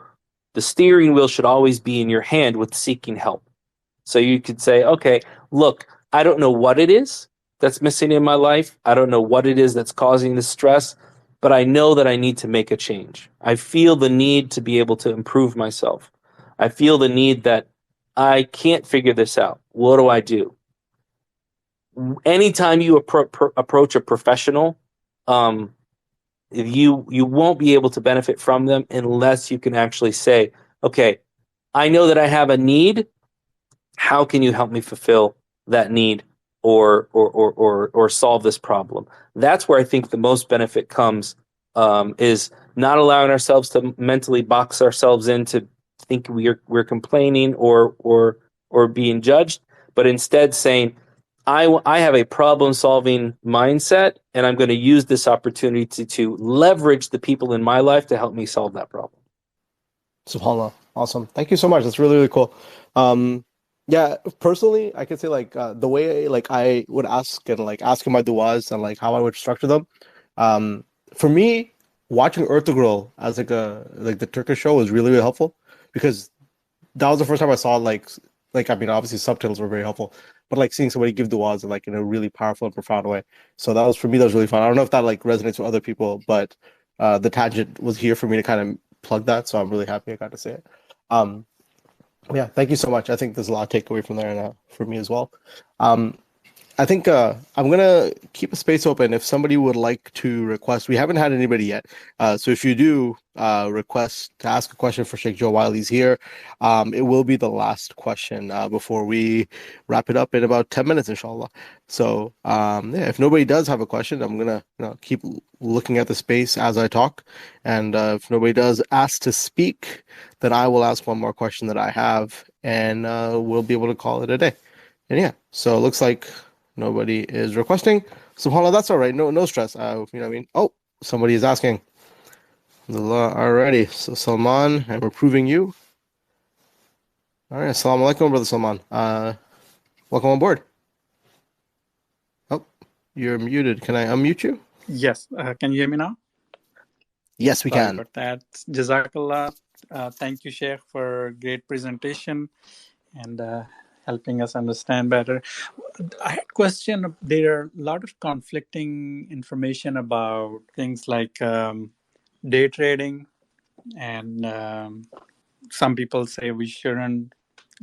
the steering wheel should always be in your hand with seeking help. So you could say, okay, look, I don't know what it is that's missing in my life. I don't know what it is that's causing the stress, but I know that I need to make a change. I feel the need to be able to improve myself. I feel the need that I can't figure this out. What do I do? Anytime you approach a professional, you won't be able to benefit from them unless you can actually say, okay, I know that I have a need. How can you help me fulfill that need or solve this problem? That's where I think the most benefit comes, is not allowing ourselves to mentally box ourselves into think we're complaining or being judged, but instead saying, I have a problem-solving mindset, and I'm going to use this opportunity to leverage the people in my life to help me solve that problem. SubhanAllah. Awesome. Thank you so much. That's really, really cool. Yeah, personally, I could say the way I would ask and asking my duas and how I would structure them. For me, watching Ertugrul as the Turkish show was really, really helpful, because that was the first time I saw like, I mean, obviously subtitles were very helpful, but like seeing somebody give du'as in like in a really powerful and profound way. So that was for me, that was really fun. I don't know if that like resonates with other people, but the tangent was here for me to kind of plug that. So I'm really happy I got to say it. Um, yeah, thank you so much. I think there's a lot to take away from there and for me as well. Um, I think I'm gonna keep a space open if somebody would like to request. We haven't had anybody yet, so if you do request to ask a question for Sheikh Joe while he's here, it will be the last question before we wrap it up in about 10 minutes, inshallah. So yeah, if nobody does have a question, I'm gonna keep looking at the space as I talk, and if nobody does ask to speak, then I will ask one more question that I have, and we'll be able to call it a day. And yeah, so it looks like nobody is requesting. SubhanAllah, that's all right. No stress. You know what I mean? Oh, somebody is asking. Alrighty. So Salman, I'm approving you. All right. Assalamu alaikum, brother Salman. Welcome on board. Oh, you're muted. Can I unmute you? Yes. Can you hear me now? Yes, we Sorry can. about that. Jazakallah. Thank you, Sheikh, for a great presentation and helping us understand better. I had a question. There are a lot of conflicting information about things like day trading, and some people say we shouldn't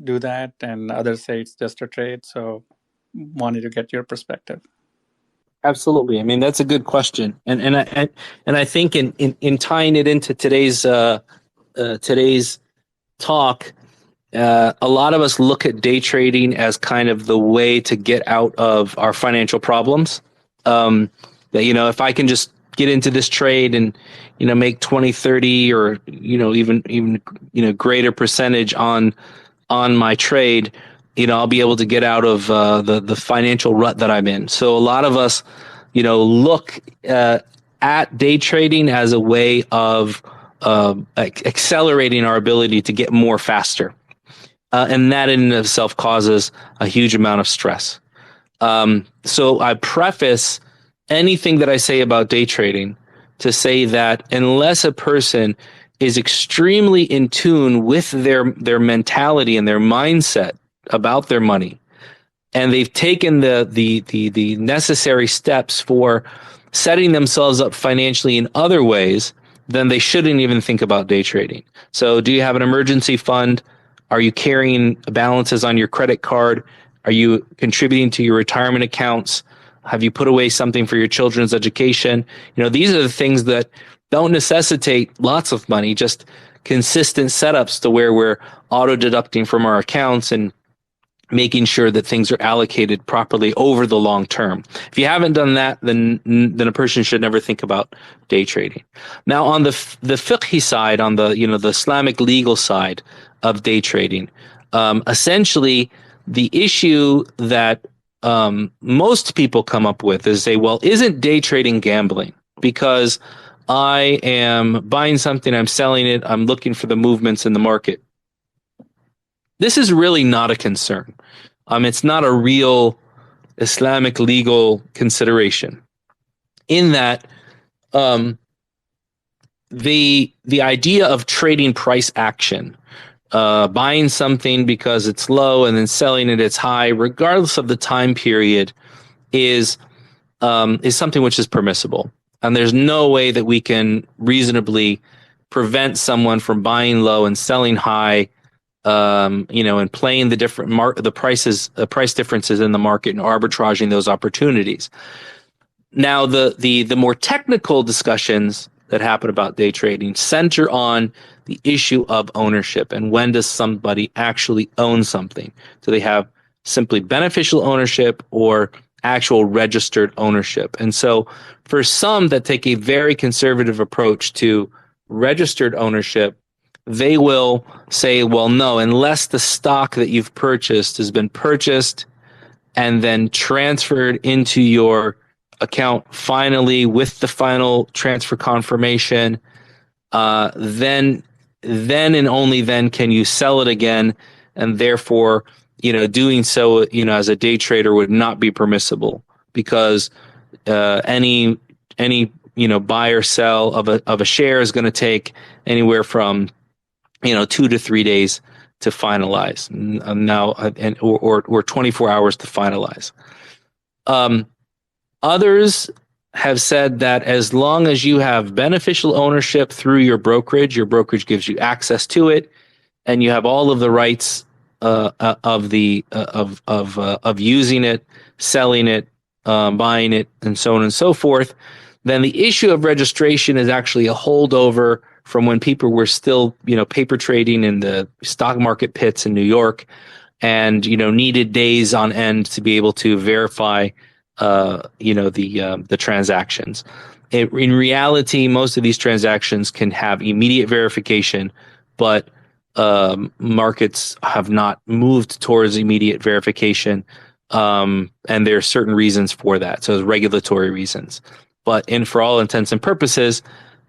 do that, and others say it's just a trade. So, wanted to get your perspective. Absolutely. I mean, that's a good question, and I think in tying it into today's talk, a lot of us look at day trading as kind of the way to get out of our financial problems. That, if I can just get into this trade and, make 20, 30 or, even greater percentage on my trade, I'll be able to get out of the financial rut that I'm in. So a lot of us, look at day trading as a way of accelerating our ability to get more faster. And that in and of itself causes a huge amount of stress. So I preface anything that I say about day trading to say that unless a person is extremely in tune with their mentality and their mindset about their money, and they've taken the necessary steps for setting themselves up financially in other ways, then they shouldn't even think about day trading. So do you have an emergency fund? Are you carrying balances on your credit card? Are you contributing to your retirement accounts? Have you put away something for your children's education? These are the things that don't necessitate lots of money, just consistent setups to where we're auto deducting from our accounts and making sure that things are allocated properly over the long term. If you haven't done that, then a person should never think about day trading. Now, on the fiqhi side, on the the Islamic legal side of day trading, essentially the issue that most people come up with is say, well, isn't day trading gambling? Because I am buying something, I'm selling it, I'm looking for the movements in the market. This is really not a concern. It's not a real Islamic legal consideration. In that, the idea of trading price action, buying something because it's low and then selling it it's high, regardless of the time period, is something which is permissible. And there's no way that we can reasonably prevent someone from buying low and selling high, and playing the different price differences in the market and arbitraging those opportunities. Now, the more technical discussions that happen about day trading center on the issue of ownership and when does somebody actually own something? Do they have simply beneficial ownership or actual registered ownership? And so for some that take a very conservative approach to registered ownership, they will say, well, no, unless the stock that you've purchased has been purchased and then transferred into your account finally with the final transfer confirmation, then and only then can you sell it again. And therefore, doing so, as a day trader would not be permissible because any buy or sell of a share is going to take anywhere from 2 to 3 days to finalize now, or 24 hours to finalize. Others have said that as long as you have beneficial ownership through your brokerage gives you access to it, and you have all of the rights of using it, selling it, buying it, and so on and so forth, then the issue of registration is actually a holdover from when people were still, paper trading in the stock market pits in New York, and needed days on end to be able to verify the transactions. In reality, most of these transactions can have immediate verification, but markets have not moved towards immediate verification, and there are certain reasons for that. So there's regulatory reasons, but for all intents and purposes,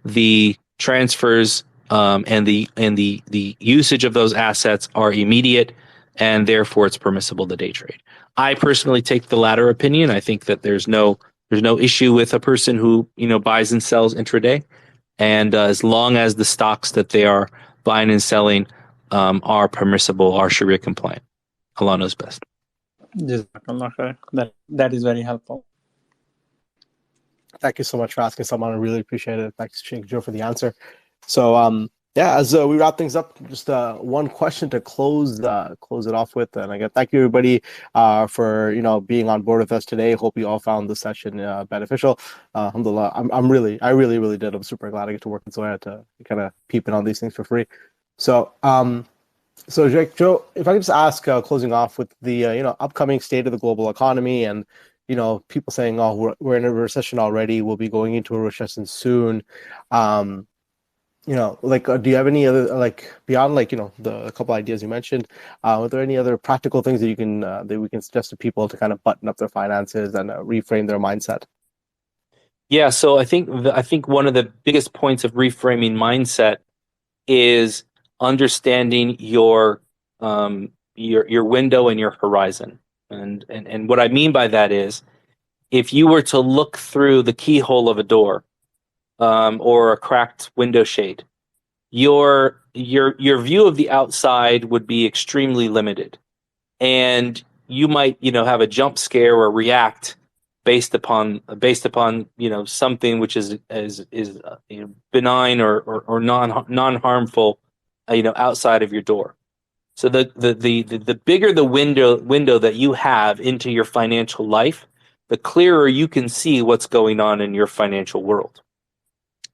the transfers and the usage of those assets are immediate, and therefore it's permissible to day trade. I personally take the latter opinion. I think that there's no issue with a person who buys and sells intraday, and as long as the stocks that they are buying and selling are permissible, are Sharia compliant. Allah knows best. Jazakallah khair. That is very helpful. Thank you so much for asking, Salman. I really appreciate it. Thanks, Sheikh Joe, for the answer. So, as we wrap things up, just one question to close it off with. And again, thank you everybody for being on board with us today. Hope you all found the session beneficial. Alhamdulillah, I really did. I'm super glad I get to work with Zoya to kind of peep in on these things for free. So, Sheikh Joe, if I could just ask, closing off with the upcoming state of the global economy, and people saying, "Oh, we're in a recession already. We'll be going into a recession soon." Do you have any other, beyond the couple ideas you mentioned, are there any other practical things that you can that we can suggest to people to kind of button up their finances and reframe their mindset? Yeah, so I think one of the biggest points of reframing mindset is understanding your window and your horizon. And what I mean by that is, if you were to look through the keyhole of a door or a cracked window shade, your view of the outside would be extremely limited, and you might have a jump scare or react based upon something which is benign or non harmful outside of your door. So the bigger the window that you have into your financial life, the clearer you can see what's going on in your financial world.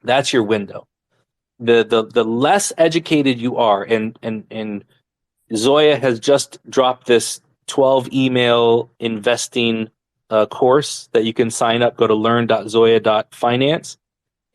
That's your window. The less educated you are, and Zoya has just dropped this 12 email investing course that you can sign up. Go to learn.zoya.finance,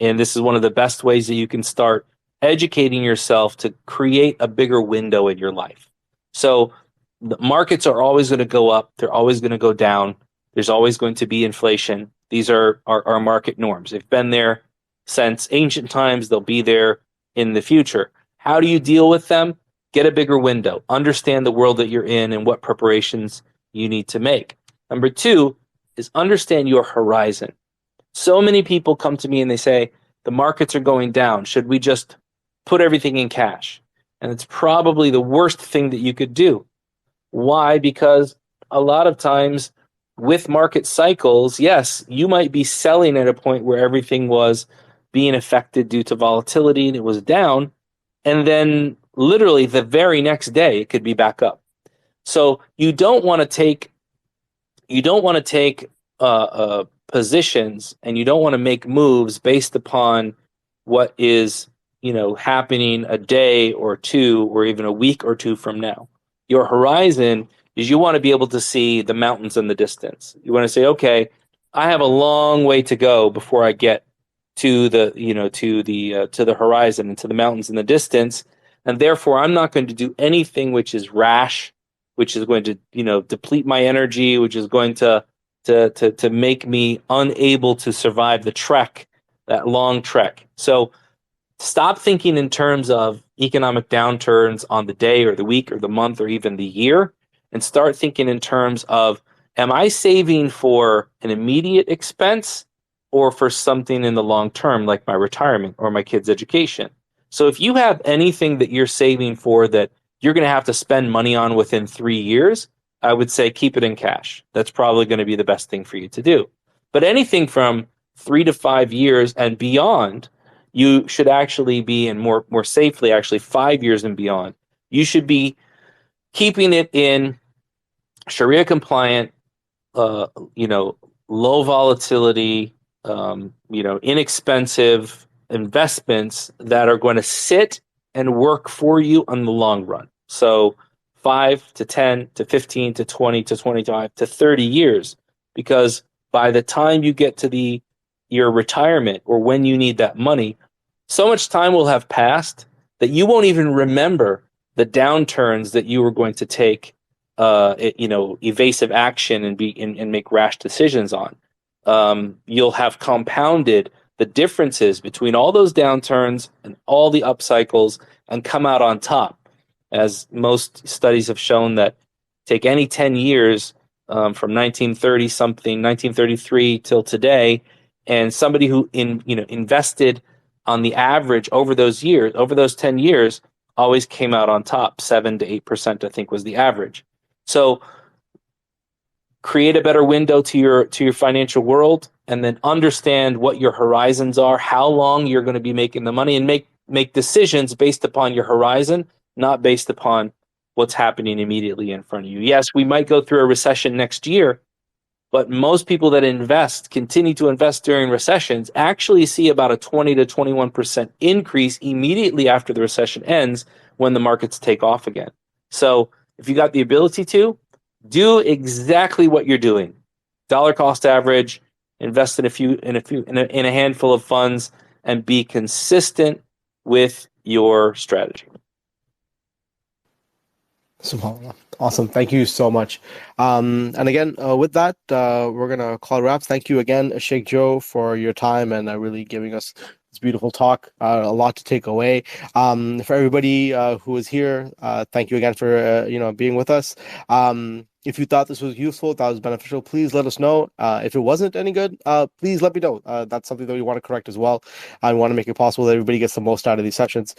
and this is one of the best ways that you can start educating yourself to create a bigger window in your life. So the markets are always going to go up. They're always going to go down. There's always going to be inflation. These are our market norms. They've been there since ancient times. They'll be there in the future. How do you deal with them? Get a bigger window. Understand the world that you're in and what preparations you need to make. Number two is understand your horizon. So many people come to me and they say, the markets are going down. Should we just put everything in cash? And it's probably the worst thing that you could do. Why? Because a lot of times with market cycles, yes, you might be selling at a point where everything was being affected due to volatility and it was down, and then literally the very next day it could be back up. So you don't want to take positions, and you don't want to make moves based upon what is happening a day or two or even a week or two from now. Your horizon is you want to be able to see the mountains in the distance. You want to say, okay, I have a long way to go before I get to the horizon and to the mountains in the distance, and therefore I'm not going to do anything which is rash, which is going to deplete my energy, which is going to make me unable to survive the trek, that long trek. So stop thinking in terms of economic downturns on the day or the week or the month or even the year, and start thinking in terms of, am I saving for an immediate expense or for something in the long term, like my retirement or my kids' education? So if you have anything that you're saving for that you're going to have to spend money on within 3 years, I would say keep it in cash. That's probably going to be the best thing for you to do. But anything from 3 to 5 years and beyond, you should actually be, and more safely, actually 5 years and beyond, you should be keeping it in Sharia compliant, low volatility, inexpensive investments that are going to sit and work for you on the long run. So 5 to 10 to 15 to 20 to 25 to 30 years, because by the time you get to your retirement or when you need that money, so much time will have passed that you won't even remember the downturns that you were going to take evasive action and make rash decisions on. You'll have compounded the differences between all those downturns and all the up cycles and come out on top. As most studies have shown, that take any 10 years from 1933 till today, and somebody who invested on the average over those 10 years, always came out on top. 7 to 8%, I think, was the average. So create a better window to your financial world, and then understand what your horizons are, how long you're going to be making the money, and make decisions based upon your horizon, not based upon what's happening immediately in front of you. Yes, we might go through a recession next year, but most people that continue to invest during recessions, actually see about a 20 to 21% increase immediately after the recession ends when the markets take off again. So if you got the ability to, do exactly what you're doing. Dollar cost average, invest in a handful of funds, and be consistent with your strategy. SubhanAllah. Awesome. Thank you so much. And again, with that, we're going to call it wraps. Thank you again, Sheikh Joe, for your time and really giving us this beautiful talk. A lot to take away. For everybody who is here, thank you again for being with us. If you thought this was useful, thought it was beneficial, please let us know. If it wasn't any good, please let me know. That's something that we want to correct as well. I want to make it possible that everybody gets the most out of these sessions.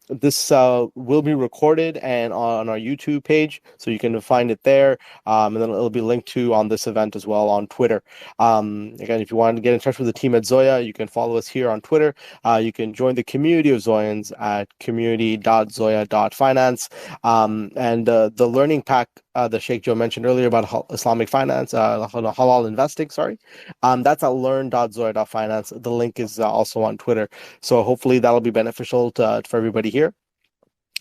This will be recorded and on our YouTube page, so you can find it there. And then it'll be linked to on this event as well on Twitter. Again, if you want to get in touch with the team at Zoya, you can follow us here on Twitter. You can join the community of Zoyans at community.zoya.finance. And the learning pack the Sheikh Joe mentioned earlier about Islamic finance, halal investing, that's at learn.zoya.finance. The link is also on Twitter. So hopefully that'll be beneficial for everybody here.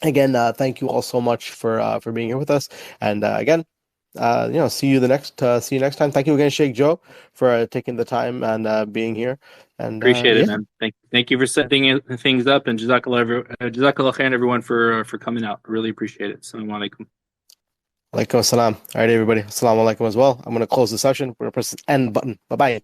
Again, thank you all so much for being here with us. And again, see you next time. Thank you again, Sheikh Joe, for taking the time and being here. And appreciate it, man. Thank you for setting things up, and jazakallah khair everyone for coming out. Really appreciate it. Assalamu alaikum. Alaikum assalam. All right, everybody. Assalamu alaikum as well. I'm going to close the session. We're going to press the end button. Bye-bye.